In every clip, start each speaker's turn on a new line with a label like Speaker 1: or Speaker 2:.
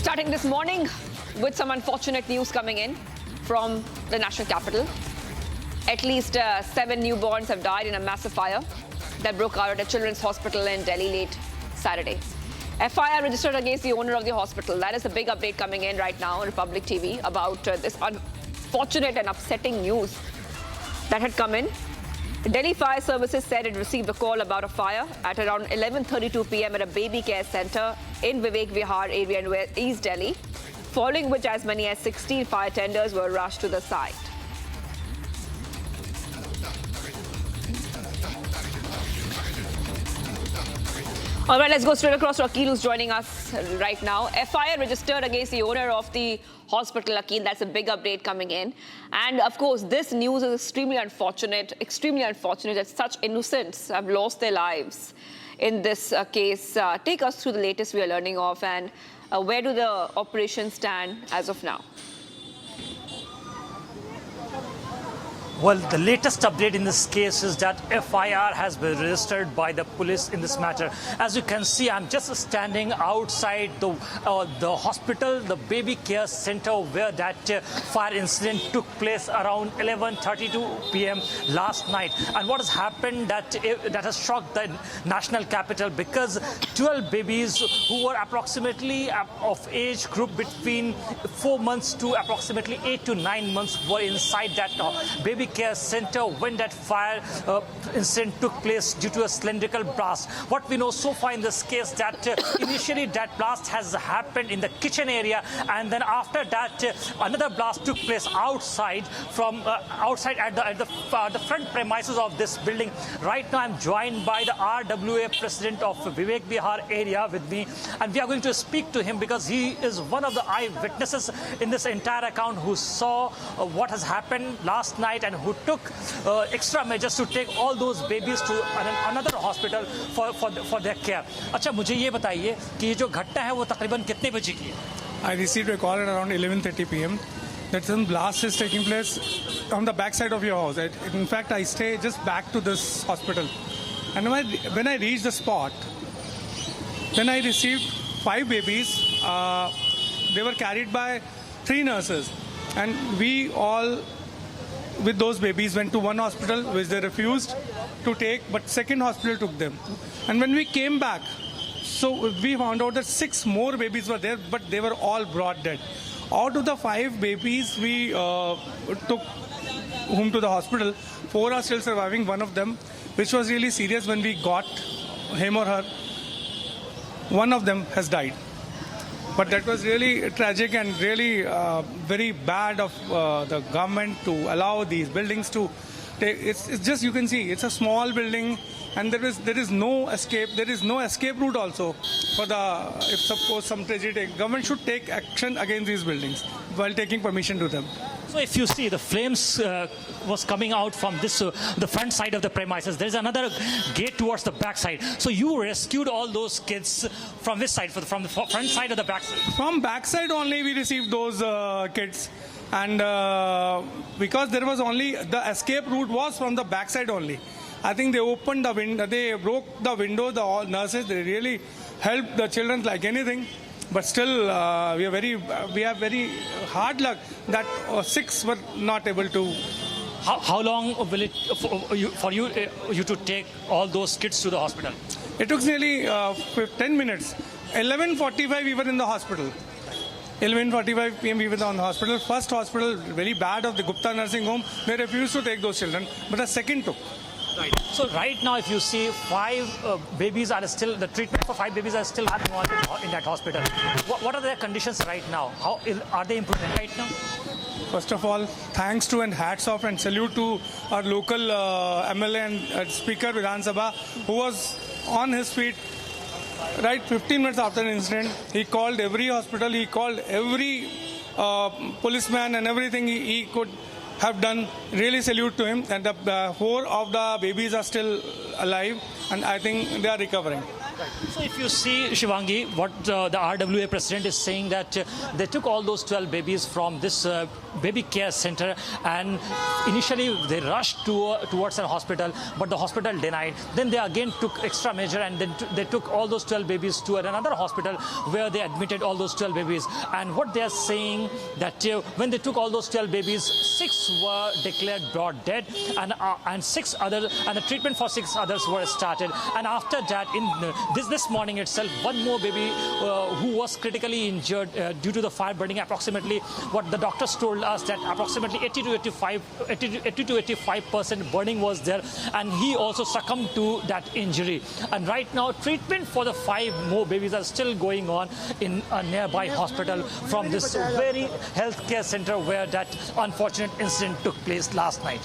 Speaker 1: Starting this morning with some unfortunate news coming in from the national capital. At least 7 newborns have died in a massive fire that broke out at a children's hospital in Delhi late Saturday. FIR registered against the owner of the hospital. That is a big update coming in right now on Republic TV about this unfortunate and upsetting news that had come in. Delhi Fire Services said it received a call about a fire at around 11:32 p.m. at a baby care center in Vivek Vihar area in East Delhi, following which as many as 16 fire tenders were rushed to the site. All right, let's go straight across to Akil, who's joining us right now. FIR registered against the owner of the hospital, Akil. That's a big update coming in. And of course, this news is extremely unfortunate that such innocents have lost their lives in this case. Take us through the latest we are learning of, and where do the operations stand as of now?
Speaker 2: Well, the latest update in this case is that FIR has been registered by the police in this matter. As you can see, I'm just standing outside the hospital, the baby care center, where that fire incident took place around 11:32 p.m. last night. And what has happened that has shocked the national capital, because 12 babies who were approximately of age group between 4 months to approximately 8 to 9 months were inside that baby care center when that fire incident took place due to a cylindrical blast. What we know so far in this case that initially that blast has happened in the kitchen area, and then after that another blast took place outside at the front premises of this building. Right now I'm joined by the RWA president of Vivek Vihar area with me, and we are going to speak to him because he is one of the eyewitnesses in this entire account who saw what has happened last night and who took extra measures to take all those babies to another hospital for their care. अच्छा, मुझे ये बताइए कि ये जो घटना है वो तकरीबन कितने बजे की है?
Speaker 3: I received a call at around 11:30 p.m. that some blast is taking place on the back side of your house. In fact, I stay just back to this hospital. And when I reached the spot, then I received 5 babies. They were carried by 3 nurses. And we all, with those babies, went to one hospital which they refused to take, but second hospital took them. And when we came back, so we found out that 6 more babies were there, but they were all brought dead. Out of the 5 babies we took home to the hospital, 4 are still surviving. One of them, which was really serious when we got him or her, one of them has died. But that was really tragic and really very bad of the government to allow these buildings to take. It's just, you can see, it's a small building, and there is no escape. There is no escape route also for if suppose some tragedy. Government should take action against these buildings while taking permission to them.
Speaker 2: So if you see, the flames was coming out from this the front side of the premises. There's another gate towards the back side. So you rescued all those kids from this side, from the front side or the back side? From
Speaker 3: back side only we received those kids. And because there was only, the escape route was from the back side only. I think they opened the window, they broke the window, all nurses, they really helped the children like anything. But still, we have very hard luck that 6 were not able to.
Speaker 2: How long will it for you to take all those kids to the hospital?
Speaker 3: It took nearly 10 minutes. 11:45 we were in the hospital. 11:45 p.m. we were in the hospital. First hospital, very bad, of the Gupta nursing home. They refused to take those children, but the second took.
Speaker 2: Right. So right now, if you see, 5 babies are still, the treatment for 5 babies are still happening in that hospital. What are their conditions right now? How are they improving right now?
Speaker 3: First of all, thanks to and hats off and salute to our local MLA and Speaker Vidhan Sabha, who was on his feet right 15 minutes after the incident. He called every hospital, he called every policeman and everything he could have done. Really salute to him. And the 4 of the babies are still alive, and I think they are recovering.
Speaker 2: So if you see, Shivangi, what the RWA president is saying, that they took all those 12 babies from this baby care center, and initially they rushed towards a hospital, but the hospital denied. Then they again took extra measure, and then they took all those 12 babies to another hospital where they admitted all those 12 babies. And what they are saying, that when they took all those 12 babies, 6 were declared brought dead, and 6 others, and the treatment for 6 others were started. And after that, in this morning itself, one more baby who was critically injured due to the fire burning. Approximately, what the doctors told us, that approximately 80 to 85% burning was there, and he also succumbed to that injury. And right now, treatment for the 5 more babies are still going on in a nearby hospital from this very healthcare center where that unfortunate incident took place last night.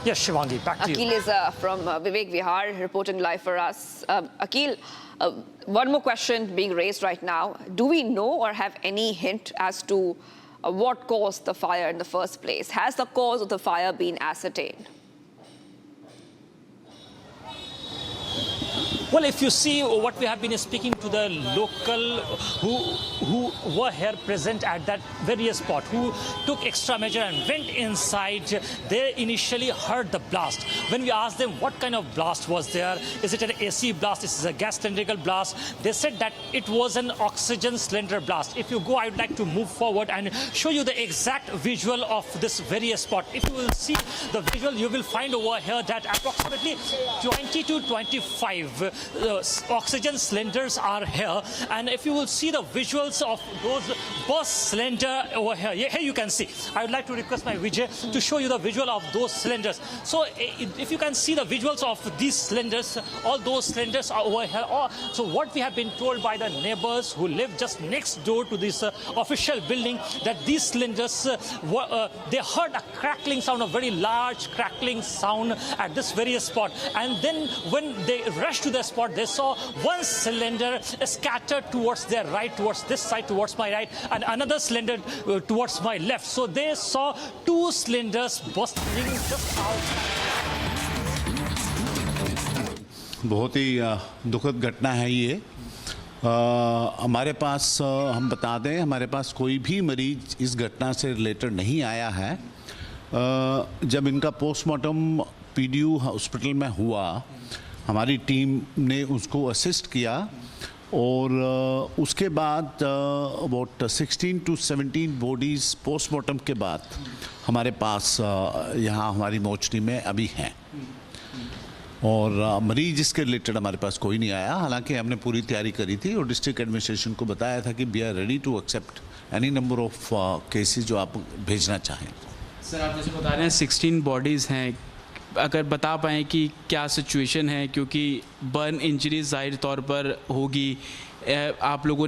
Speaker 2: Yes, Shivangi, back to you.
Speaker 1: Akil is from Vivek Vihar, reporting live for us. Akil, one more question being raised right now. Do we know or have any hint as to what caused the fire in the first place? Has the cause of the fire been ascertained?
Speaker 2: Well, if you see what we have been speaking to the local who were here present at that very spot, who took extra measure and went inside, they initially heard the blast. When we asked them what kind of blast was there, is it an AC blast, is it a gas cylindrical blast, they said that it was an oxygen cylinder blast. If you go, I would like to move forward and show you the exact visual of this very spot. If you will see the visual, you will find over here that approximately 20 to 25 oxygen cylinders are here, and if you will see the visuals of those burst cylinder over here, here you can see. I would like to request my Vijay to show you the visual of those cylinders. So if you can see the visuals of these cylinders, all those cylinders are over here. So what we have been told by the neighbors who live just next door to this official building, that these cylinders they heard a crackling sound, a very large crackling sound at this very spot, and then when they rushed to the spot, they saw one cylinder scattered towards their right, towards this side, towards my right, and another cylinder towards my left. So they saw 2 cylinders bursting just out.
Speaker 4: बहुत ही दुखद घटना है ये। हमारे पास हम बता दें, हमारे पास कोई भी मरीज इस घटना से रिलेटेड नहीं आया है। जब इनका पोस्टमार्टम पीडीयू हॉस्पिटल में हुआ, हमारी टीम ने उसको असिस्ट किया, और उसके बाद अबाउट 16 टू 17 बॉडीज़ पोस्टमार्टम के बाद हमारे पास यहाँ हमारी मोर्चरी में अभी हैं, और मरीज इसके रिलेटेड हमारे पास कोई नहीं आया। हालांकि हमने पूरी तैयारी करी थी और डिस्ट्रिक्ट एडमिनिस्ट्रेशन को बताया था कि we are ready to accept any number of cases जो आप भेजना चाहें।
Speaker 5: सर, आप जैसे बता रहे हैं 16 बॉडीज़ हैं, अगर बता पाएँ कि क्या सिचुएशन है, क्योंकि बर्न इंजरीज ज़ाहिर तौर पर होगी, आप लोगों ने